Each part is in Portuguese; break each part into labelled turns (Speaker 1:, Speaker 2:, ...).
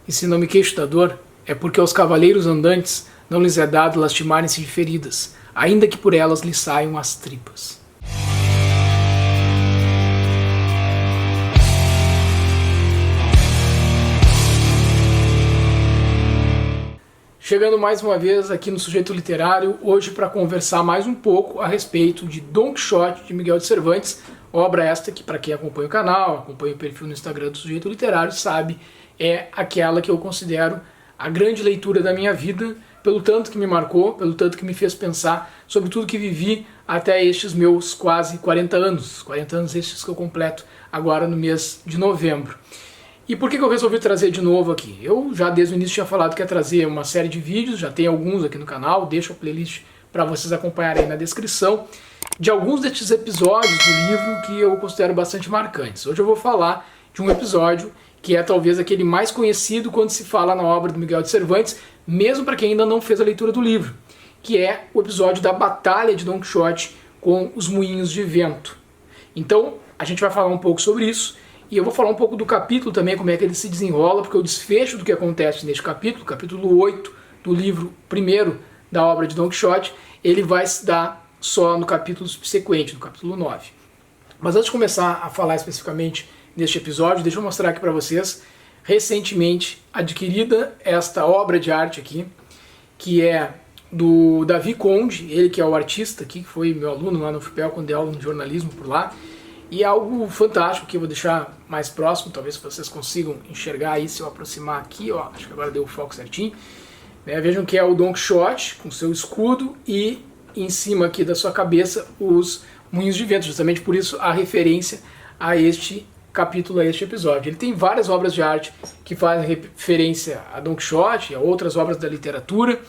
Speaker 1: E se não me queixo da dor, é porque aos cavaleiros andantes não lhes é dado lastimarem-se de feridas, ainda que por elas lhes saiam as tripas. Chegando mais uma vez aqui no Sujeito Literário, hoje para conversar mais um pouco a respeito de Don Quixote de Miguel de Cervantes, obra esta que, para quem acompanha o canal, acompanha o perfil no Instagram do Sujeito Literário, sabe, é aquela que eu considero a grande leitura da minha vida, pelo tanto que me marcou, pelo tanto que me fez pensar sobre tudo que vivi até estes meus quase 40 anos estes que eu completo agora no mês de novembro. E por que eu resolvi trazer de novo aqui? Eu já desde o início tinha falado que ia trazer uma série de vídeos, já tem alguns aqui no canal, deixo a playlist para vocês acompanharem aí na descrição, de alguns destes episódios do livro que eu considero bastante marcantes. Hoje eu vou falar de um episódio que é talvez aquele mais conhecido quando se fala na obra do Miguel de Cervantes, mesmo para quem ainda não fez a leitura do livro, que é o episódio da Batalha de Don Quixote com os moinhos de vento. Então, a gente vai falar um pouco sobre isso, e eu vou falar um pouco do capítulo também, como é que ele se desenrola, porque o desfecho do que acontece neste capítulo, capítulo 8 do livro primeiro da obra de Don Quixote, ele vai se dar só no capítulo subsequente, no capítulo 9. Mas antes de começar a falar especificamente neste episódio, deixa eu mostrar aqui para vocês, recentemente adquirida esta obra de arte aqui, que é do Davi Conde, ele que é o artista aqui, que foi meu aluno lá no FPEL, quando dei aula de jornalismo por lá. E é algo fantástico que eu vou deixar mais próximo, talvez vocês consigam enxergar aí se eu aproximar aqui, ó, acho que agora deu o foco certinho. Vejam que é o Don Quixote com seu escudo e em cima aqui da sua cabeça os moinhos de vento, justamente por isso a referência a este capítulo, a este episódio. Ele tem várias obras de arte que fazem referência a Don Quixote e a outras obras da literatura,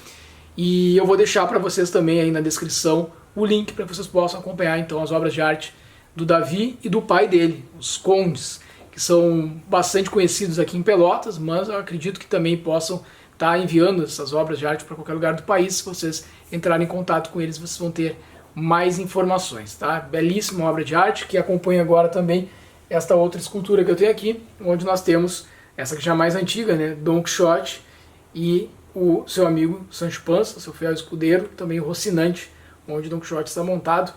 Speaker 1: e eu vou deixar para vocês também aí na descrição o link para que vocês possam acompanhar então as obras de arte do Davi e do pai dele, os Condes, que são bastante conhecidos aqui em Pelotas, mas eu acredito que também possam estar enviando essas obras de arte para qualquer lugar do país. Se vocês entrarem em contato com eles, vocês vão ter mais informações, tá? Belíssima obra de arte, que acompanha agora também esta outra escultura que eu tenho aqui, onde nós temos essa que já é mais antiga, né? Don Quixote e o seu amigo Sancho Panza, seu fiel escudeiro, também o Rocinante, onde Don Quixote está montado.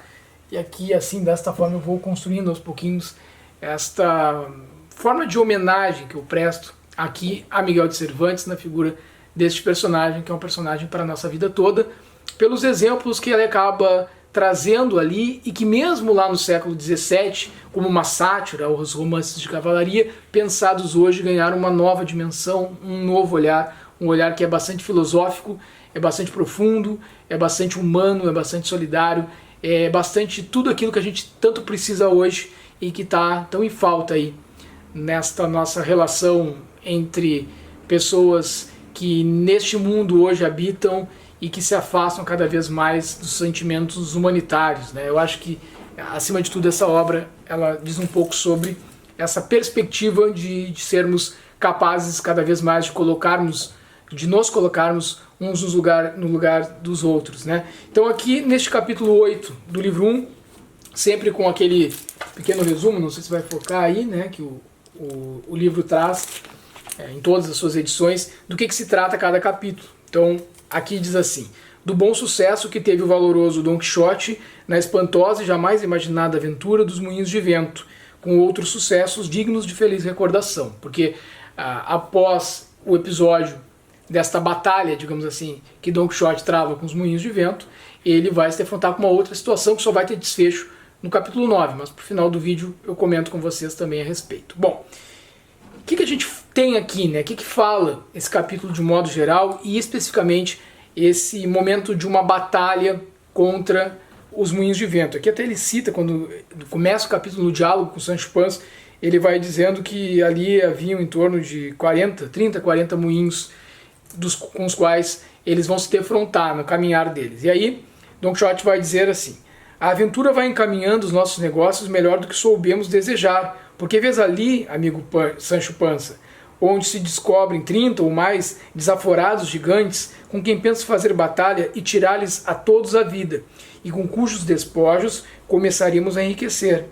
Speaker 1: E aqui, assim, desta forma, eu vou construindo aos pouquinhos esta forma de homenagem que eu presto aqui a Miguel de Cervantes na figura deste personagem, que é um personagem para a nossa vida toda, pelos exemplos que ele acaba trazendo ali e que mesmo lá no século XVII, como uma sátira aos romances de cavalaria, pensados hoje, ganharam uma nova dimensão, um novo olhar, um olhar que é bastante filosófico, é bastante profundo, é bastante humano, é bastante solidário, é bastante tudo aquilo que a gente tanto precisa hoje e que está tão em falta aí nesta nossa relação entre pessoas que neste mundo hoje habitam e que se afastam cada vez mais dos sentimentos humanitários, né? Eu acho que, acima de tudo, essa obra ela diz um pouco sobre essa perspectiva de sermos capazes cada vez mais de nos colocarmos uns no lugar dos outros, né? Então aqui neste capítulo 8 do livro 1, sempre com aquele pequeno resumo, não sei se vai focar aí, né, que o livro traz em todas as suas edições, do que se trata cada capítulo. Então aqui diz assim: do bom sucesso que teve o valoroso Don Quixote na espantosa e jamais imaginada aventura dos moinhos de vento, com outros sucessos dignos de feliz recordação, porque após o episódio desta batalha, digamos assim, que Don Quixote trava com os moinhos de vento, ele vai se defrontar com uma outra situação que só vai ter desfecho no capítulo 9, mas pro final do vídeo eu comento com vocês também a respeito. Bom, o que a gente tem aqui, né? O que fala esse capítulo de modo geral e especificamente esse momento de uma batalha contra os moinhos de vento? Aqui até ele cita, quando começa o capítulo no diálogo com o Sancho Panza, ele vai dizendo que ali haviam em torno de 30, 40 moinhos com os quais eles vão se defrontar no caminhar deles. E aí, Don Quixote vai dizer assim: a aventura vai encaminhando os nossos negócios melhor do que soubemos desejar, porque vês ali, amigo Sancho Panza, onde se descobrem 30 ou mais desaforados gigantes com quem penso fazer batalha e tirar-lhes a todos a vida, e com cujos despojos começaríamos a enriquecer.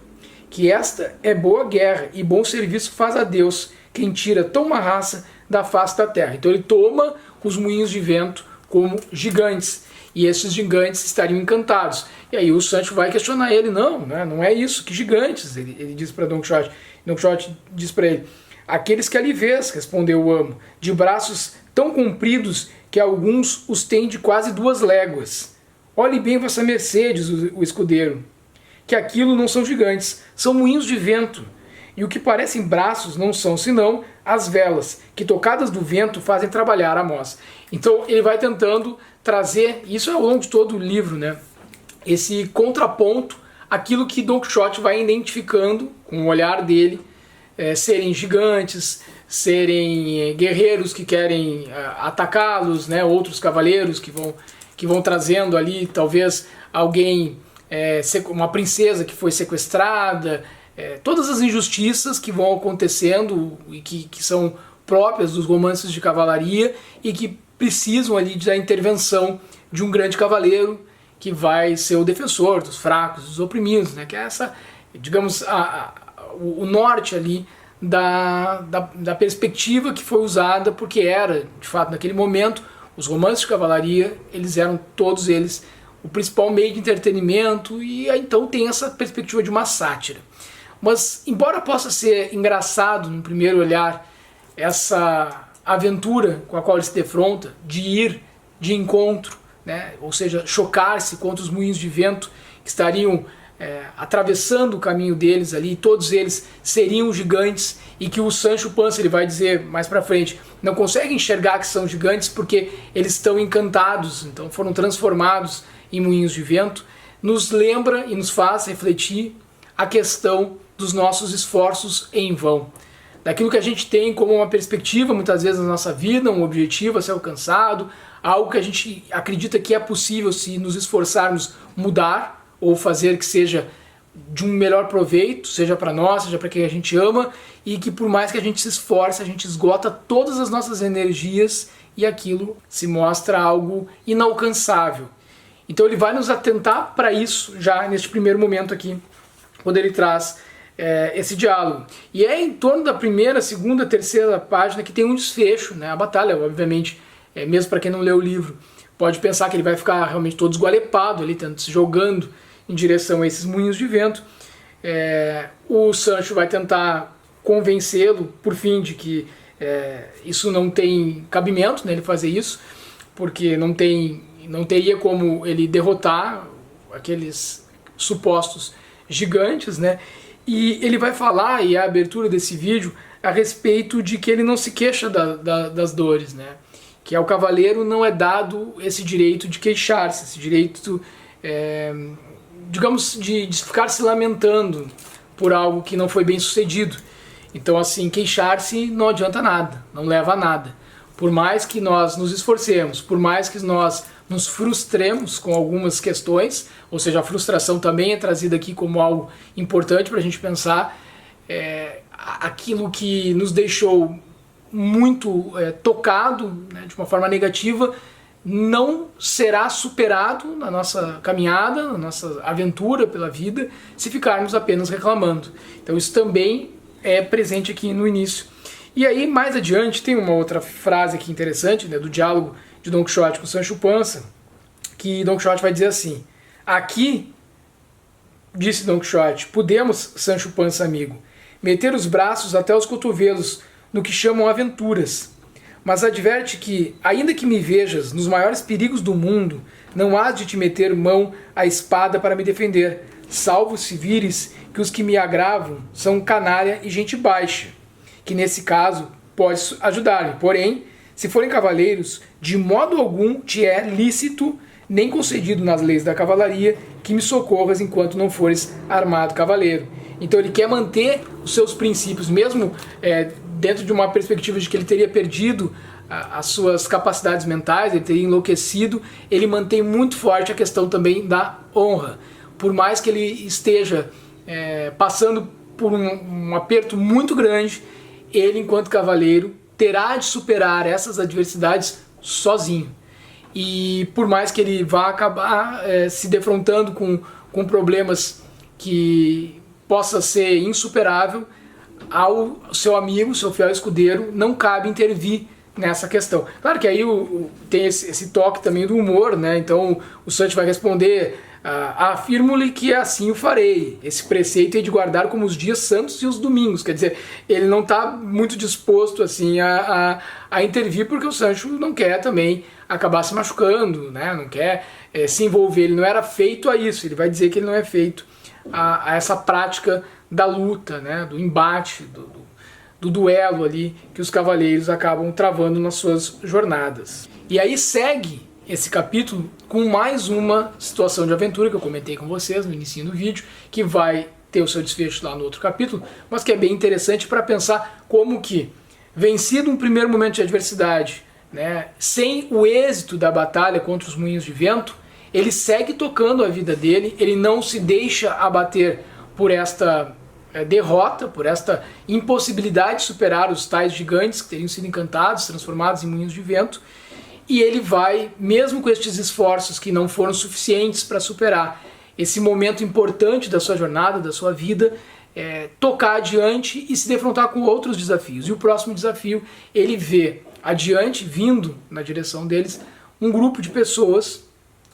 Speaker 1: Que esta é boa guerra e bom serviço faz a Deus, quem tira tão uma raça da face da terra. Então ele toma os moinhos de vento como gigantes, e esses gigantes estariam encantados. E aí o Sancho vai questionar ele, não é isso, que gigantes? Ele diz para Don Quixote. Don Quixote diz para ele: aqueles que ali vês, respondeu o amo, de braços tão compridos que alguns os têm de quase 2 léguas. Olhe bem vossa mercê, diz o escudeiro, que aquilo não são gigantes, são moinhos de vento. E o que parecem braços não são senão as velas, que tocadas do vento fazem trabalhar a moça. Então ele vai tentando trazer, isso ao longo de todo o livro, né, esse contraponto, aquilo que Don Quixote vai identificando com o olhar dele, serem gigantes, serem guerreiros que querem atacá-los, né, outros cavaleiros que vão trazendo ali talvez alguém, uma princesa que foi sequestrada, todas as injustiças que vão acontecendo e que são próprias dos romances de cavalaria e que precisam ali da intervenção de um grande cavaleiro que vai ser o defensor dos fracos, dos oprimidos, né? Que é essa, digamos, o norte ali da perspectiva que foi usada, porque era, de fato, naquele momento, os romances de cavalaria, eles eram todos eles o principal meio de entretenimento, e então tem essa perspectiva de uma sátira. Mas, embora possa ser engraçado no primeiro olhar essa aventura com a qual ele se defronta, de ir de encontro, né? Ou seja, chocar-se contra os moinhos de vento que estariam atravessando o caminho deles ali, todos eles seriam gigantes, e que o Sancho Panza, ele vai dizer mais pra frente, não consegue enxergar que são gigantes porque eles estão encantados, então foram transformados em moinhos de vento, nos lembra e nos faz refletir a questão dos nossos esforços em vão. Daquilo que a gente tem como uma perspectiva, muitas vezes, na nossa vida, um objetivo a ser alcançado, algo que a gente acredita que é possível, se nos esforçarmos, mudar, ou fazer que seja de um melhor proveito, seja para nós, seja para quem a gente ama, e que por mais que a gente se esforce, a gente esgota todas as nossas energias e aquilo se mostra algo inalcançável. Então ele vai nos atentar para isso já neste primeiro momento aqui, quando ele traz esse diálogo. E é em torno da primeira, segunda, terceira página que tem um desfecho, né? A batalha, obviamente, mesmo para quem não leu o livro, pode pensar que ele vai ficar realmente todo esgualepado ali, se jogando em direção a esses moinhos de vento. O Sancho vai tentar convencê-lo, por fim, de que isso não tem cabimento, né, ele fazer isso, porque não teria como ele derrotar aqueles supostos gigantes, né? E ele vai falar, e a abertura desse vídeo, a respeito de que ele não se queixa das dores, né? Que ao cavaleiro não é dado esse direito de queixar-se, esse direito, digamos, de ficar se lamentando por algo que não foi bem sucedido. Então, assim, queixar-se não adianta nada, não leva a nada. Por mais que nós nos esforcemos, por mais que nós nos frustremos com algumas questões, ou seja, a frustração também é trazida aqui como algo importante para a gente pensar, aquilo que nos deixou muito tocado, né, de uma forma negativa, não será superado na nossa caminhada, na nossa aventura pela vida, se ficarmos apenas reclamando. Então isso também é presente aqui no início. E aí, mais adiante, tem uma outra frase aqui interessante, né, do diálogo de Don Quixote com Sancho Panza, que Don Quixote vai dizer assim: aqui, disse Don Quixote, podemos, Sancho Panza amigo, meter os braços até os cotovelos no que chamam aventuras, mas adverte que, ainda que me vejas nos maiores perigos do mundo, não hás de te meter mão à espada para me defender, salvo se vires que os que me agravam são canalha e gente baixa, que nesse caso pode ajudar-me. Porém, se forem cavaleiros, de modo algum te é lícito, nem concedido nas leis da cavalaria, que me socorras enquanto não fores armado cavaleiro. Então ele quer manter os seus princípios, mesmo dentro de uma perspectiva de que ele teria perdido as suas capacidades mentais, ele teria enlouquecido, ele mantém muito forte a questão também da honra. Por mais que ele esteja passando por um aperto muito grande, ele, enquanto cavaleiro, terá de superar essas adversidades sozinho. E por mais que ele vá acabar se defrontando com problemas que possa ser insuperável, ao seu amigo, seu fiel escudeiro, não cabe intervir nessa questão. Claro que aí tem esse toque também do humor, né? Então o Sancho vai responder: afirmo-lhe que assim o farei. Esse preceito é de guardar como os dias santos e os domingos. Quer dizer, ele não está muito disposto assim a intervir, porque o Sancho não quer também acabar se machucando, né? Não quer se envolver. Ele não era feito a isso. Ele vai dizer que ele não é feito a essa prática da luta, né? Do embate, do duelo ali que os cavaleiros acabam travando nas suas jornadas. E aí segue esse capítulo com mais uma situação de aventura que eu comentei com vocês no início do vídeo, que vai ter o seu desfecho lá no outro capítulo, mas que é bem interessante para pensar como que, vencido um primeiro momento de adversidade, né, sem o êxito da batalha contra os moinhos de vento, ele segue tocando a vida dele, ele não se deixa abater por esta derrota, por esta impossibilidade de superar os tais gigantes que teriam sido encantados, transformados em moinhos de vento, e ele vai, mesmo com estes esforços que não foram suficientes para superar esse momento importante da sua jornada, da sua vida, tocar adiante e se defrontar com outros desafios. E o próximo desafio, ele vê adiante, vindo na direção deles, um grupo de pessoas.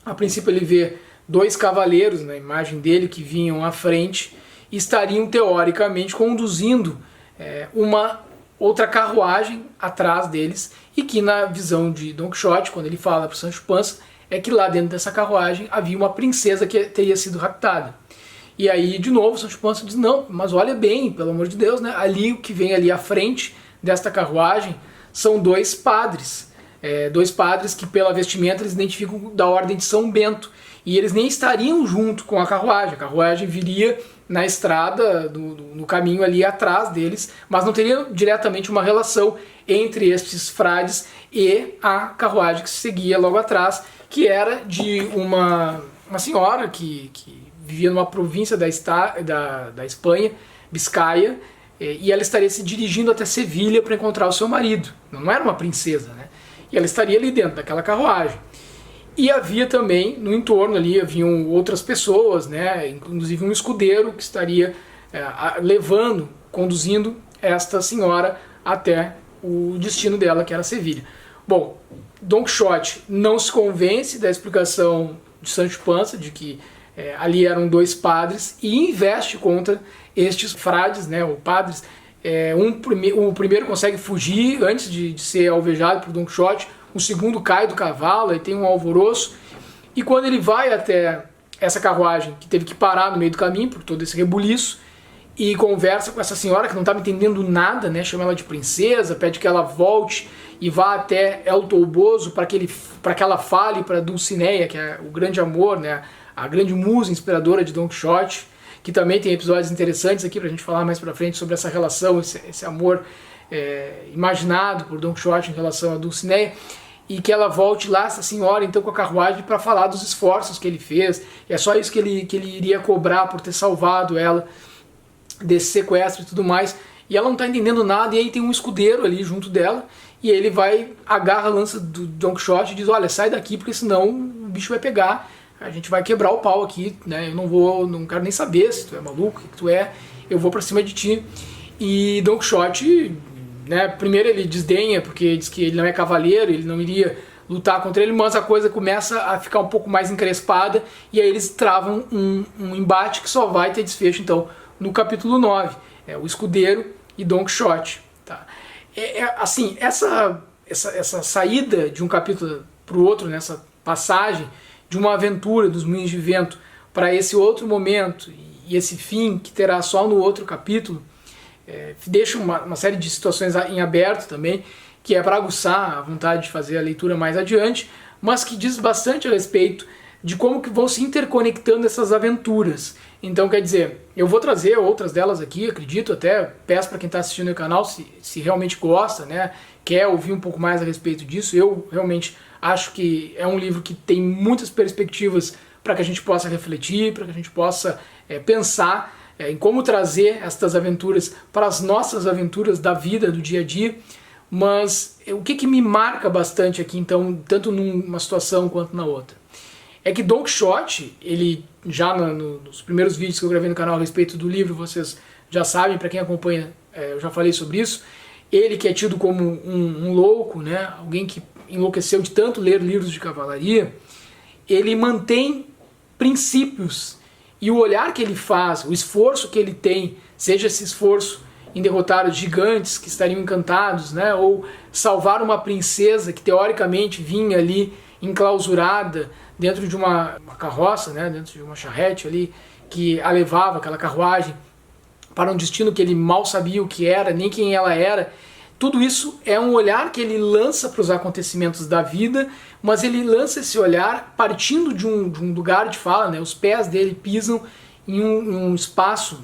Speaker 1: A princípio ele vê 2 cavaleiros na imagem dele que vinham à frente e estariam teoricamente conduzindo uma outra carruagem atrás deles, e que na visão de Don Quixote, quando ele fala para o Sancho Panza, é que lá dentro dessa carruagem havia uma princesa que teria sido raptada. E aí, de novo, o Sancho Panza diz: não, mas olha bem, pelo amor de Deus, né? Ali, o que vem ali à frente desta carruagem são 2 padres. 2 padres que pela vestimenta eles identificam da ordem de São Bento. E eles nem estariam junto com a carruagem viria na estrada, no caminho ali atrás deles, mas não teria diretamente uma relação entre estes frades e a carruagem que seguia logo atrás, que era de uma senhora que vivia numa província da Espanha, Biscaia, e ela estaria se dirigindo até Sevilha para encontrar o seu marido. Não era uma princesa, né? E ela estaria ali dentro daquela carruagem. E havia também, no entorno ali, haviam outras pessoas, né? Inclusive um escudeiro que estaria conduzindo esta senhora até o destino dela, que era Sevilha. Bom, Don Quixote não se convence da explicação de Sancho Panza, de que ali eram 2 padres, e investe contra estes frades, né, ou padres. O primeiro consegue fugir antes de ser alvejado por Don Quixote, o segundo cai do cavalo e tem um alvoroço, e quando ele vai até essa carruagem, que teve que parar no meio do caminho por todo esse rebuliço, e conversa com essa senhora que não estava entendendo nada, né, chama ela de princesa, pede que ela volte e vá até El Toboso para que ela fale para Dulcinea, que é o grande amor, né, a grande musa inspiradora de Don Quixote, que também tem episódios interessantes aqui para a gente falar mais para frente sobre essa relação, esse amor imaginado por Don Quixote em relação a Dulcinea, e que ela volte lá, essa senhora, então, com a carruagem, para falar dos esforços que ele fez, e é só isso que ele iria cobrar por ter salvado ela desse sequestro e tudo mais, e ela não está entendendo nada, e aí tem um escudeiro ali junto dela, e ele agarra a lança do Don Quixote e diz: olha, sai daqui, porque senão o bicho vai pegar, a gente vai quebrar o pau aqui, né? Eu não quero nem saber se tu é maluco, o que tu é, eu vou para cima de ti. E Don Quixote, né, primeiro ele desdenha, porque diz que ele não é cavaleiro, ele não iria lutar contra ele, mas a coisa começa a ficar um pouco mais encrespada, e aí eles travam um embate que só vai ter desfecho, então, no capítulo 9, o escudeiro e Don Quixote. Tá? Assim, essa saída de um capítulo para o outro, nessa passagem de uma aventura dos moinhos de vento para esse outro momento, e esse fim que terá só no outro capítulo, deixa uma série de situações em aberto também, que é para aguçar a vontade de fazer a leitura mais adiante, mas que diz bastante a respeito de como que vão se interconectando essas aventuras. Então, quer dizer, eu vou trazer outras delas aqui, acredito, até peço para quem está assistindo o canal, se realmente gosta, né, quer ouvir um pouco mais a respeito disso. Eu realmente acho que é um livro que tem muitas perspectivas para que a gente possa refletir, para que a gente possa pensar em como trazer estas aventuras para as nossas aventuras da vida, do dia a dia. Mas o que me marca bastante aqui, então, tanto numa situação quanto na outra, é que Don Quixote, ele já nos primeiros vídeos que eu gravei no canal a respeito do livro, vocês já sabem, para quem acompanha eu já falei sobre isso. Ele que é tido como um louco, né? Alguém que enlouqueceu de tanto ler livros de cavalaria, ele mantém princípios, e o olhar que ele faz, o esforço que ele tem, seja esse esforço em derrotar os gigantes que estariam encantados, né? Ou salvar uma princesa que teoricamente vinha ali enclausurada dentro de uma carroça, né? Dentro de uma charrete ali, que a levava, aquela carruagem, para um destino que ele mal sabia o que era, nem quem ela era. Tudo isso é um olhar que ele lança para os acontecimentos da vida, mas ele lança esse olhar partindo de um lugar de fala, né? Os pés dele pisam em um espaço,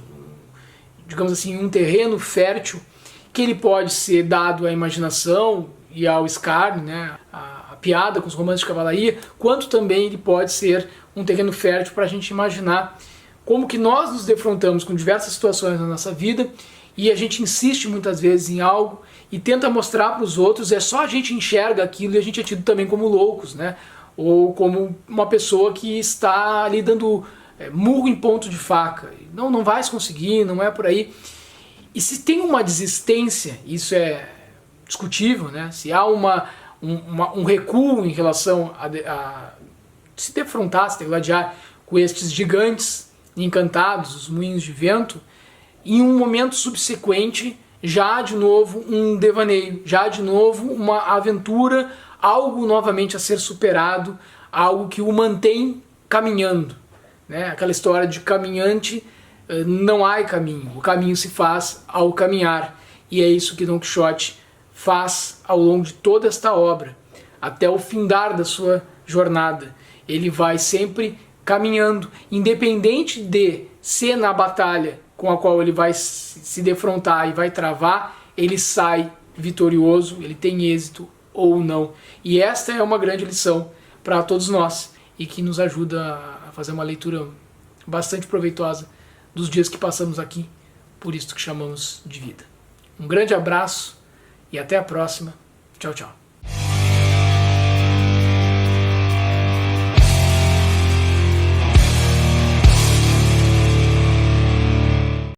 Speaker 1: digamos assim, um terreno fértil, que ele pode ser dado à imaginação e ao escárnio, né? A piada com os romances de cavalaria, quanto também ele pode ser um terreno fértil para a gente imaginar como que nós nos defrontamos com diversas situações na nossa vida e a gente insiste muitas vezes em algo e tenta mostrar para os outros, é só a gente enxerga aquilo e a gente é tido também como loucos, né? Ou como uma pessoa que está ali dando murro em ponto de faca. Não vai conseguir, não é por aí. E se tem uma desistência, isso é discutível, né? Se há um recuo em relação a se defrontar, se degladiar com estes gigantes encantados, os moinhos de vento, em um momento subsequente, já de novo um devaneio, já de novo uma aventura, algo novamente a ser superado, algo que o mantém caminhando, né? Aquela história de caminhante, não há caminho, o caminho se faz ao caminhar, e é isso que Don Quixote faz ao longo de toda esta obra, até o findar da sua jornada. Ele vai sempre caminhando, independente de ser na batalha com a qual ele vai se defrontar e vai travar, ele sai vitorioso, ele tem êxito ou não. E esta é uma grande lição para todos nós e que nos ajuda a fazer uma leitura bastante proveitosa dos dias que passamos aqui, por isto que chamamos de vida. Um grande abraço e até a próxima. Tchau, tchau.